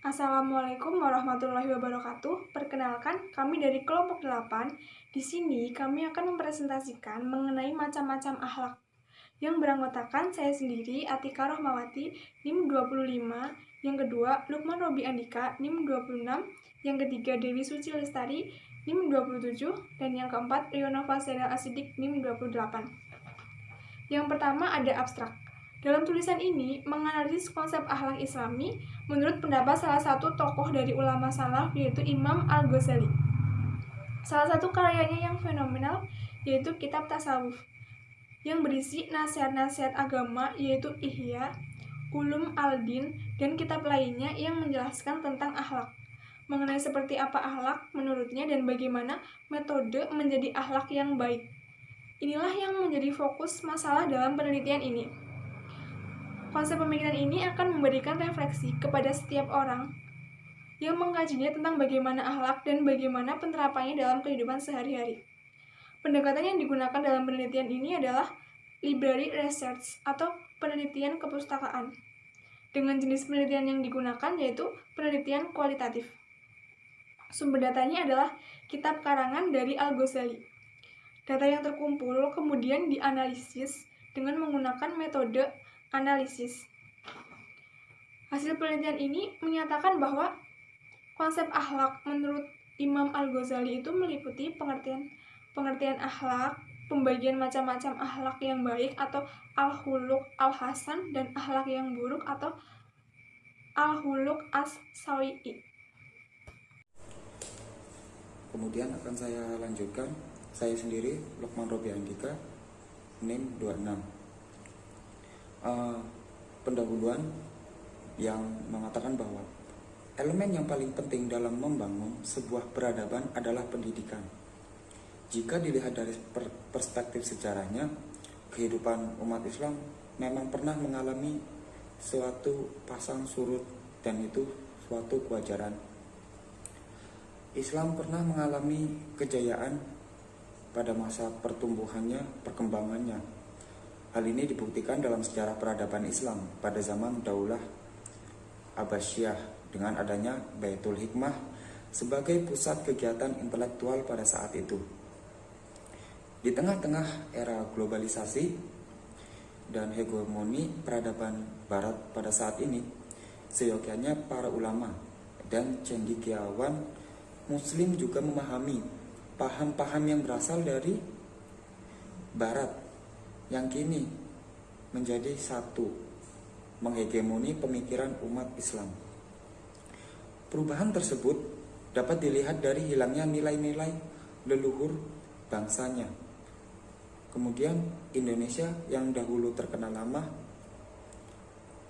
Assalamualaikum warahmatullahi wabarakatuh. Perkenalkan, kami dari kelompok 8. Di sini kami akan mempresentasikan mengenai macam-macam akhlak yang beranggotakan saya sendiri, Atika Rohmawati, NIM 25, yang kedua, Lukman Robi Andika, NIM 26, yang ketiga, Dewi Suci Lestari, NIM 27, dan yang keempat, Rionova Senel Asidik, NIM 28. Yang pertama ada abstrak. Dalam tulisan ini menganalisis konsep akhlak Islami menurut pendapat salah satu tokoh dari ulama salaf yaitu Imam Al-Ghazali. Salah satu karyanya yang fenomenal yaitu kitab Tasawuf yang berisi nasihat-nasihat agama yaitu Ihya, Ulum Al-Din, dan kitab lainnya yang menjelaskan tentang akhlak. Mengenai seperti apa akhlak menurutnya dan bagaimana metode menjadi akhlak yang baik. Inilah yang menjadi fokus masalah dalam penelitian ini. Konsep pemikiran ini akan memberikan refleksi kepada setiap orang yang mengkajinya tentang bagaimana akhlak dan bagaimana penerapannya dalam kehidupan sehari-hari. Pendekatan yang digunakan dalam penelitian ini adalah library research atau penelitian kepustakaan. Dengan jenis penelitian yang digunakan yaitu penelitian kualitatif. Sumber datanya adalah kitab karangan dari Al-Ghazali. Data yang terkumpul kemudian dianalisis dengan menggunakan metode analisis. Hasil penelitian ini menyatakan bahwa konsep akhlak menurut Imam Al-Ghazali itu meliputi pengertian akhlak, pembagian macam-macam akhlak yang baik atau al-khuluq al-hasan dan akhlak yang buruk atau al-khuluq as-sawi'i. Kemudian akan saya lanjutkan, saya sendiri Lukman Robi Andika, NIM 26. Pendahuluan yang mengatakan bahwa elemen yang paling penting dalam membangun sebuah peradaban adalah pendidikan. Jika dilihat dari perspektif sejarahnya, kehidupan umat Islam memang pernah mengalami suatu pasang surut dan itu suatu kewajaran. Islam pernah mengalami kejayaan pada masa pertumbuhannya, perkembangannya. Hal ini dibuktikan dalam sejarah peradaban Islam pada zaman Daulah Abbasiyah dengan adanya Baitul Hikmah sebagai pusat kegiatan intelektual pada saat itu. Di tengah-tengah era globalisasi dan hegemoni peradaban Barat pada saat ini, seyogyanya para ulama dan cendekiawan Muslim juga memahami paham-paham yang berasal dari Barat yang kini menjadi satu, menghegemoni pemikiran umat Islam. Perubahan tersebut dapat dilihat dari hilangnya nilai-nilai leluhur bangsanya. Kemudian Indonesia yang dahulu terkenal lama,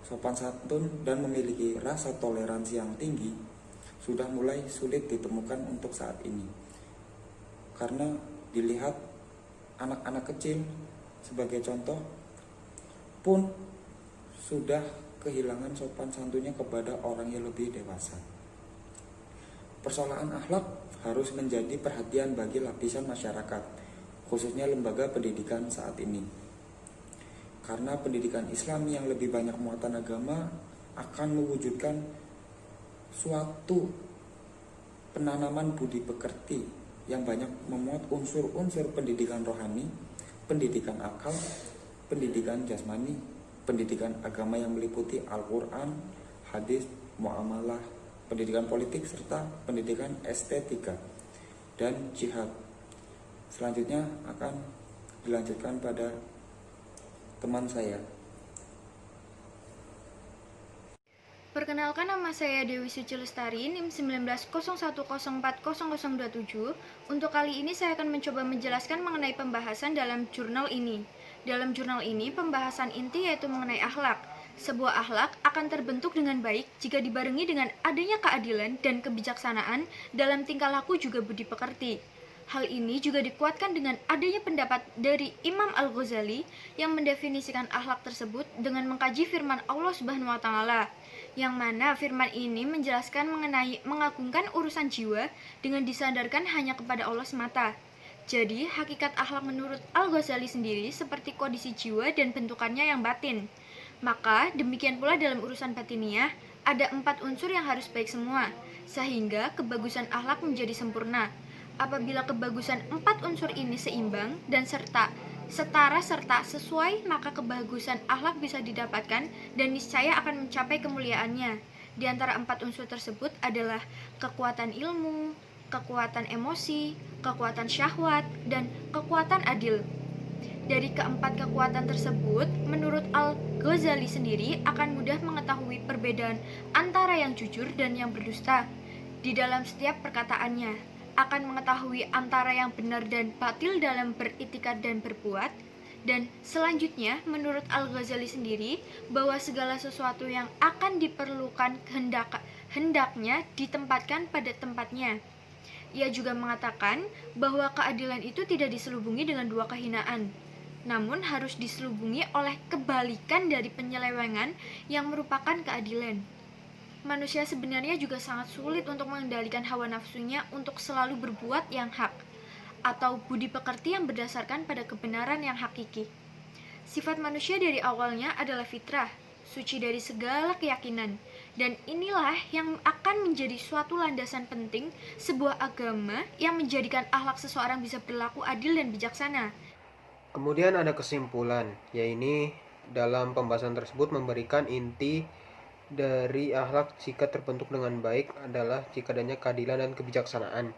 sopan santun dan memiliki rasa toleransi yang tinggi sudah mulai sulit ditemukan untuk saat ini. Karena dilihat anak-anak kecil sebagai contoh pun sudah kehilangan sopan santunnya kepada orang yang lebih dewasa. Persoalan akhlak harus menjadi perhatian bagi lapisan masyarakat, khususnya lembaga pendidikan saat ini. Karena pendidikan Islam yang lebih banyak muatan agama akan mewujudkan suatu penanaman budi pekerti yang banyak memuat unsur-unsur pendidikan rohani, pendidikan akal, pendidikan jasmani, pendidikan agama yang meliputi Al-Quran, hadis, muamalah, pendidikan politik, serta pendidikan estetika dan jihad. Selanjutnya akan dilanjutkan pada teman saya. Perkenalkan, nama saya Dewi Suci Lestari, NIM 1901040027. Untuk kali ini saya akan mencoba menjelaskan mengenai pembahasan dalam jurnal ini. Dalam jurnal ini, pembahasan inti yaitu mengenai akhlak. Sebuah akhlak akan terbentuk dengan baik jika dibarengi dengan adanya keadilan dan kebijaksanaan dalam tingkah laku juga budi pekerti. Hal ini juga dikuatkan dengan adanya pendapat dari Imam Al-Ghazali yang mendefinisikan akhlak tersebut dengan mengkaji firman Allah Subhanahu wa taala, yang mana firman ini menjelaskan mengenai mengagungkan urusan jiwa dengan disandarkan hanya kepada Allah semata. Jadi, hakikat akhlak menurut Al-Ghazali sendiri seperti kondisi jiwa dan bentukannya yang batin. Maka, demikian pula dalam urusan batiniah, Ada 4 unsur yang harus baik semua, sehingga kebagusan akhlak menjadi sempurna. Apabila kebagusan 4 unsur ini seimbang dan setara serta sesuai, maka kebagusan akhlak bisa didapatkan dan niscaya akan mencapai kemuliaannya. Di antara 4 unsur tersebut adalah kekuatan ilmu, kekuatan emosi, kekuatan syahwat, dan kekuatan adil. Dari keempat kekuatan tersebut, menurut Al-Ghazali sendiri akan mudah mengetahui perbedaan antara yang jujur dan yang berdusta di dalam setiap perkataannya, akan mengetahui antara yang benar dan batil dalam beritikad dan berbuat, dan selanjutnya menurut Al-Ghazali sendiri bahwa segala sesuatu yang akan diperlukan hendaknya ditempatkan pada tempatnya. Ia juga mengatakan bahwa keadilan itu tidak diselubungi dengan dua kehinaan, namun harus diselubungi oleh kebalikan dari penyelewengan yang merupakan keadilan. Manusia sebenarnya juga sangat sulit untuk mengendalikan hawa nafsunya untuk selalu berbuat yang hak, atau budi pekerti yang berdasarkan pada kebenaran yang hakiki. Sifat manusia dari awalnya adalah fitrah, suci dari segala keyakinan, dan inilah yang akan menjadi suatu landasan penting sebuah agama yang menjadikan akhlak seseorang bisa berlaku adil dan bijaksana. Kemudian ada kesimpulan, yaitu dalam pembahasan tersebut memberikan inti dari akhlak jika terbentuk dengan baik adalah jika adanya keadilan dan kebijaksanaan.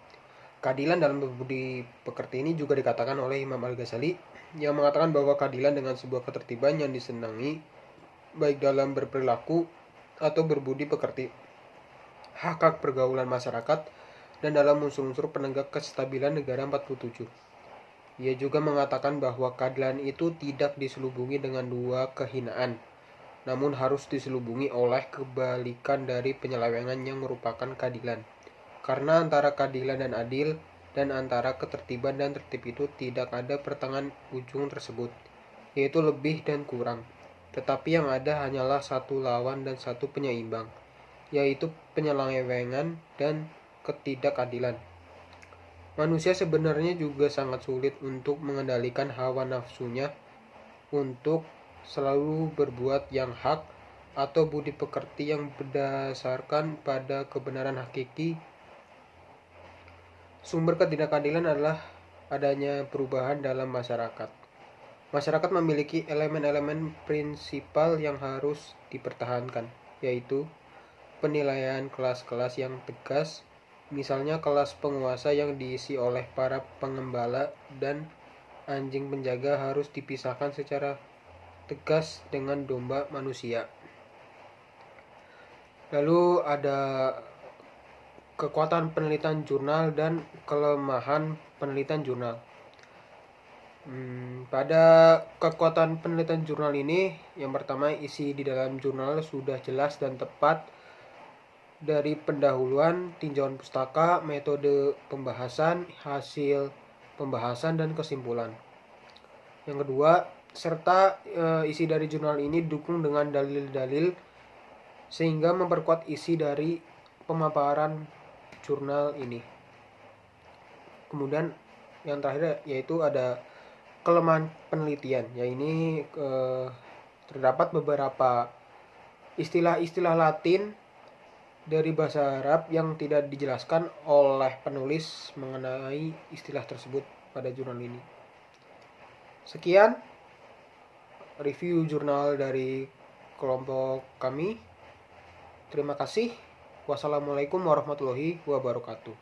Keadilan dalam budi pekerti ini juga dikatakan oleh Imam Al-Ghazali yang mengatakan bahwa keadilan dengan sebuah ketertiban yang disenangi baik dalam berperilaku atau berbudi pekerti, hak pergaulan masyarakat, dan dalam unsur-unsur penegak kestabilan negara 47. Ia juga mengatakan bahwa keadilan itu tidak diselubungi dengan dua kehinaan, namun harus diselubungi oleh kebalikan dari penyelewengan yang merupakan keadilan. Karena antara keadilan dan adil dan antara ketertiban dan tertib itu tidak ada pertengahan ujung tersebut, yaitu lebih dan kurang. Tetapi yang ada hanyalah satu lawan dan satu penyeimbang, yaitu penyelewengan dan ketidakadilan. Manusia sebenarnya juga sangat sulit untuk mengendalikan hawa nafsunya untuk selalu berbuat yang hak atau budi pekerti yang berdasarkan pada kebenaran hakiki. Sumber ketidakadilan adalah adanya perubahan dalam masyarakat. Masyarakat memiliki elemen-elemen prinsipal yang harus dipertahankan, yaitu penilaian kelas-kelas yang tegas, misalnya kelas penguasa yang diisi oleh para pengembala dan anjing penjaga harus dipisahkan secara tegas dengan domba manusia. Lalu ada kekuatan penelitian jurnal dan kelemahan penelitian jurnal. Pada kekuatan penelitian jurnal ini, yang pertama, isi di dalam jurnal sudah jelas dan tepat dari pendahuluan, tinjauan pustaka, metode pembahasan, hasil pembahasan, dan kesimpulan. Yang kedua, serta isi dari jurnal ini didukung dengan dalil-dalil sehingga memperkuat isi dari pemaparan jurnal ini. Kemudian yang terakhir yaitu ada kelemahan penelitian, yaitu terdapat beberapa istilah-istilah Latin dari bahasa Arab yang tidak dijelaskan oleh penulis mengenai istilah tersebut pada jurnal ini. Sekian review jurnal dari kelompok kami. Terima kasih. Wassalamualaikum warahmatullahi wabarakatuh.